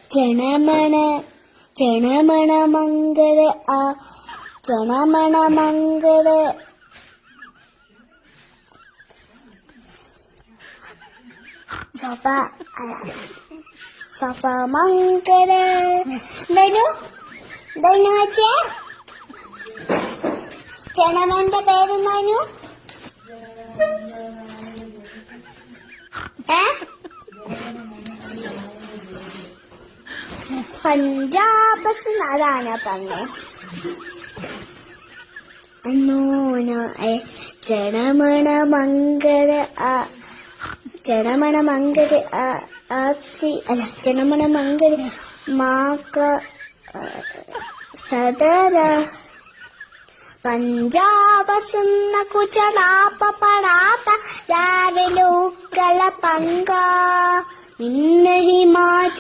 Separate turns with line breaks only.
ജനമണ ജനമണ മംഗള ആ ജനമണ മംഗള സഭ സഭ മംഗള ദൈനു വെച്ചേ ജനമന്റെ പേരെന്താനു പഞ്ചാബ് അതാണ് പറഞ്ഞേ ജനമണ മംഗള ജനമണ മംഗള അല്ല ജനമണ മംഗള മാക സദര പഞ്ചാബ് സുന്ന കുചലാപ പടാത്ത രാവിലെ ഉക്കള പങ്ക ഇന്ന ഹിമാച